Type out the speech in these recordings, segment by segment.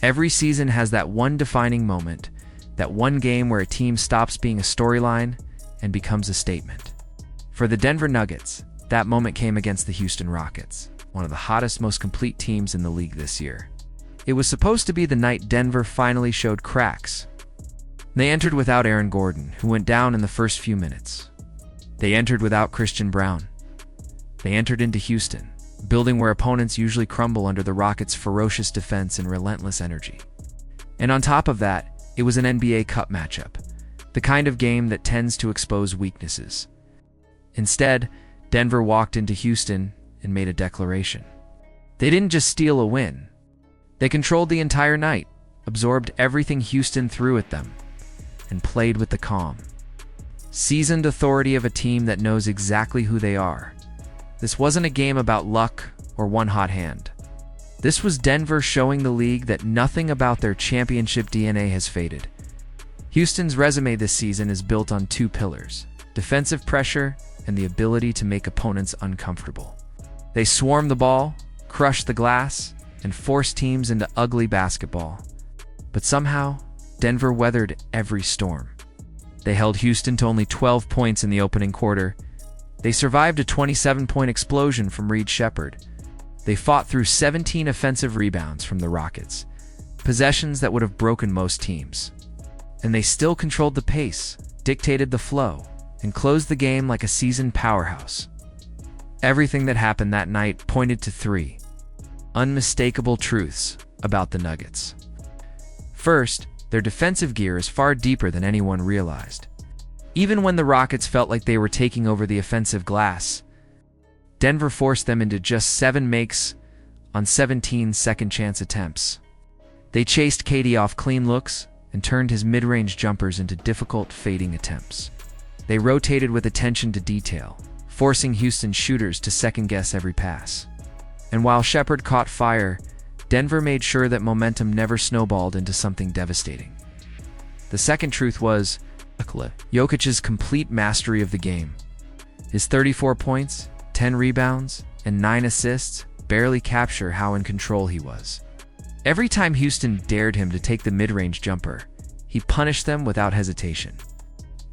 Every season has that one defining moment, that one game where a team stops being a storyline and becomes a statement. For the Denver Nuggets, that moment came against the Houston Rockets, one of the hottest, most complete teams in the league this year. It was supposed to be the night Denver finally showed cracks. They entered without Aaron Gordon, who went down in the first few minutes. They entered without Christian Braun. They entered into Houston, a building where opponents usually crumble under the Rockets' ferocious defense and relentless energy. And on top of that, it was an NBA Cup matchup, the kind of game that tends to expose weaknesses. Instead, Denver walked into Houston and made a declaration. They didn't just steal a win. They controlled the entire night, absorbed everything Houston threw at them, and played with the calm, seasoned authority of a team that knows exactly who they are. This wasn't a game about luck or one hot hand. This was Denver showing the league that nothing about their championship DNA has faded. Houston's resume this season is built on two pillars: defensive pressure and the ability to make opponents uncomfortable. They swarm the ball, crush the glass, and force teams into ugly basketball. But somehow, Denver weathered every storm. They held Houston to only 12 points in the opening quarter. They survived a 27-point explosion from Reed Shepherd. They fought through 17 offensive rebounds from the Rockets, possessions that would have broken most teams. And they still controlled the pace, dictated the flow, and closed the game like a seasoned powerhouse. Everything that happened that night pointed to three unmistakable truths about the Nuggets. First, their defensive gear is far deeper than anyone realized. Even when the Rockets felt like they were taking over the offensive glass, Denver forced them into just 7 makes on 17 second-chance attempts. They chased KD off clean looks and turned his mid-range jumpers into difficult fading attempts. They rotated with attention to detail, forcing Houston shooters to second-guess every pass. And while Shepherd caught fire, Denver made sure that momentum never snowballed into something devastating. The second truth was Nikola, Jokic's complete mastery of the game. His 34 points, 10 rebounds, and 9 assists barely capture how in control he was. Every time Houston dared him to take the mid-range jumper, he punished them without hesitation.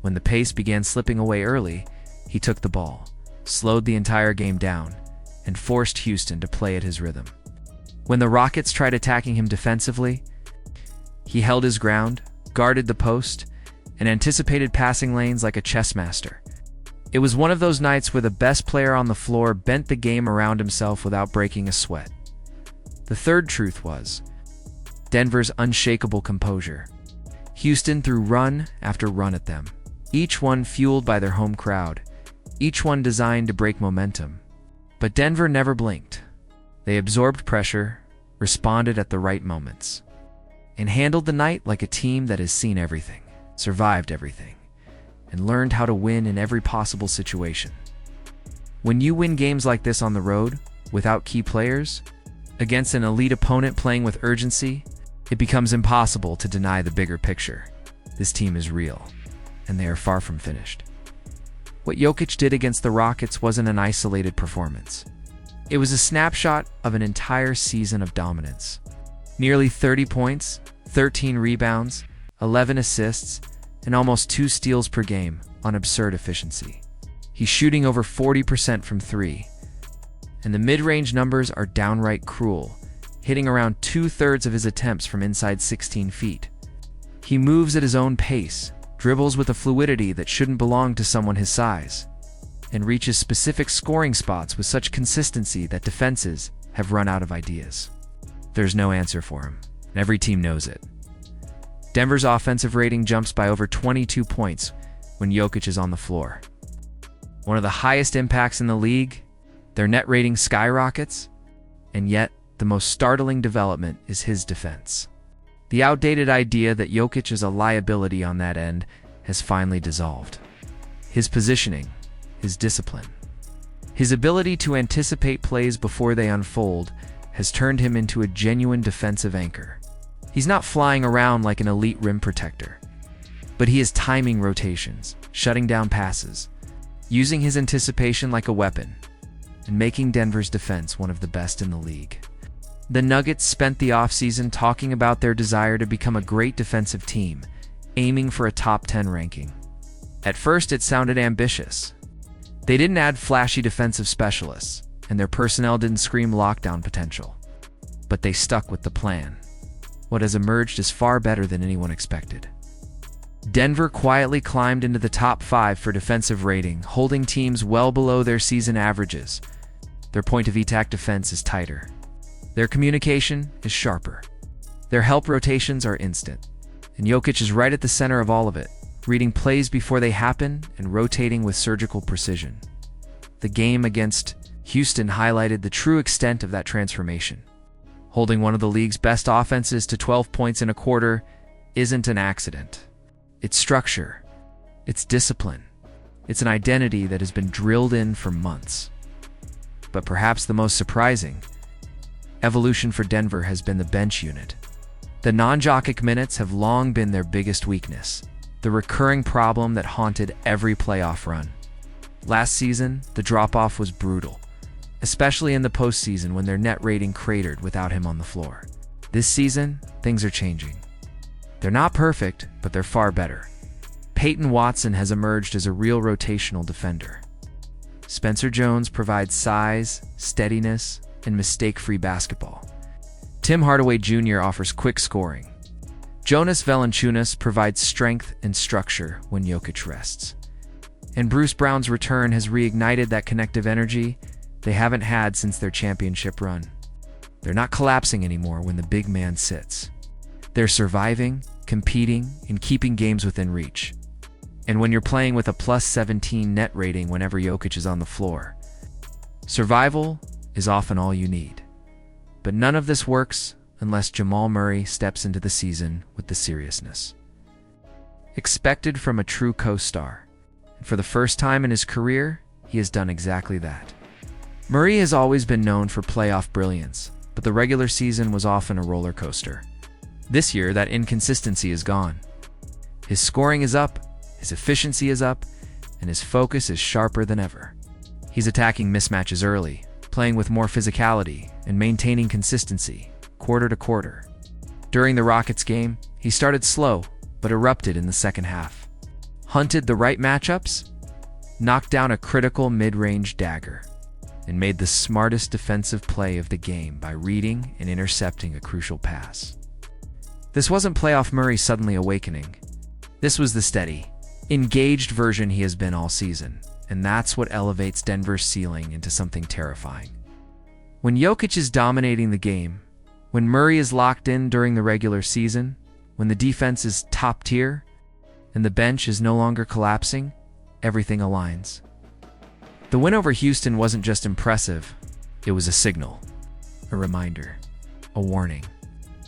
When the pace began slipping away early, he took the ball, slowed the entire game down, and forced Houston to play at his rhythm. When the Rockets tried attacking him defensively, he held his ground, guarded the post, and anticipated passing lanes like a chess master. It was one of those nights where the best player on the floor bent the game around himself without breaking a sweat. The third truth was Denver's unshakable composure. Houston threw run after run at them, each one fueled by their home crowd, each one designed to break momentum. But Denver never blinked. They absorbed pressure, responded at the right moments, and handled the night like a team that has seen everything, survived everything, and learned how to win in every possible situation. When you win games like this on the road, without key players, against an elite opponent playing with urgency, it becomes impossible to deny the bigger picture. This team is real, and they are far from finished. What Jokic did against the Rockets wasn't an isolated performance. It was a snapshot of an entire season of dominance. Nearly 30 points, 13 rebounds, 11 assists, and almost 2 steals per game on absurd efficiency. He's shooting over 40% from 3. And the mid-range numbers are downright cruel, hitting around 2/3 of his attempts from inside 16 feet. He moves at his own pace, dribbles with a fluidity that shouldn't belong to someone his size, and reaches specific scoring spots with such consistency that defenses have run out of ideas. There's no answer for him, and every team knows it. Denver's offensive rating jumps by over 22 points when Jokic is on the floor. One of the highest impacts in the league, their net rating skyrockets, and yet the most startling development is his defense. The outdated idea that Jokic is a liability on that end has finally dissolved. His positioning, his discipline, his ability to anticipate plays before they unfold has turned him into a genuine defensive anchor. He's not flying around like an elite rim protector, but he is timing rotations, shutting down passes, using his anticipation like a weapon, and making Denver's defense one of the best in the league. The Nuggets spent the offseason talking about their desire to become a great defensive team, aiming for a top 10 ranking. At first, it sounded ambitious. They didn't add flashy defensive specialists, and their personnel didn't scream lockdown potential. But they stuck with the plan. What has emerged is far better than anyone expected. Denver quietly climbed into the top 5 for defensive rating, holding teams well below their season averages. Their point-of-attack defense is tighter. Their communication is sharper. Their help rotations are instant. And Jokic is right at the center of all of it, reading plays before they happen and rotating with surgical precision. The game against Houston highlighted the true extent of that transformation. Holding one of the league's best offenses to 12 points in a quarter isn't an accident. It's structure. It's discipline. It's an identity that has been drilled in for months. But perhaps the most surprising evolution for Denver has been the bench unit. The non-Jokic minutes have long been their biggest weakness, the recurring problem that haunted every playoff run. Last season, the drop-off was brutal, especially in the postseason when their net rating cratered without him on the floor. This season, things are changing. They're not perfect, but they're far better. Peyton Watson has emerged as a real rotational defender. Spencer Jones provides size, steadiness, and mistake-free basketball. Tim Hardaway Jr. offers quick scoring. Jonas Valanciunas provides strength and structure when Jokic rests. And Bruce Brown's return has reignited that connective energy they haven't had since their championship run. They're not collapsing anymore when the big man sits. They're surviving, competing, and keeping games within reach. And when you're playing with a plus 17 net rating whenever Jokic is on the floor, survival is often all you need. But none of this works unless Jamal Murray steps into the season with the seriousness expected from a true co-star. And for the first time in his career, he has done exactly that. Murray has always been known for playoff brilliance, but the regular season was often a roller coaster. This year, that inconsistency is gone. His scoring is up, his efficiency is up, and his focus is sharper than ever. He's attacking mismatches early, playing with more physicality, and maintaining consistency, quarter to quarter. During the Rockets game, he started slow, but erupted in the second half. Hunted the right matchups, knocked down a critical mid-range dagger, and made the smartest defensive play of the game by reading and intercepting a crucial pass. This wasn't playoff Murray suddenly awakening. This was the steady, engaged version he has been all season, and that's what elevates Denver's ceiling into something terrifying. When Jokic is dominating the game, when Murray is locked in during the regular season, when the defense is top tier, and the bench is no longer collapsing, everything aligns. The win over Houston wasn't just impressive, it was a signal, a reminder, a warning.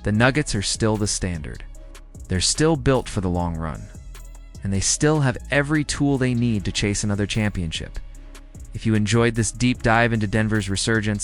The Nuggets are still the standard. They're still built for the long run, and they still have every tool they need to chase another championship. If you enjoyed this deep dive into Denver's resurgence,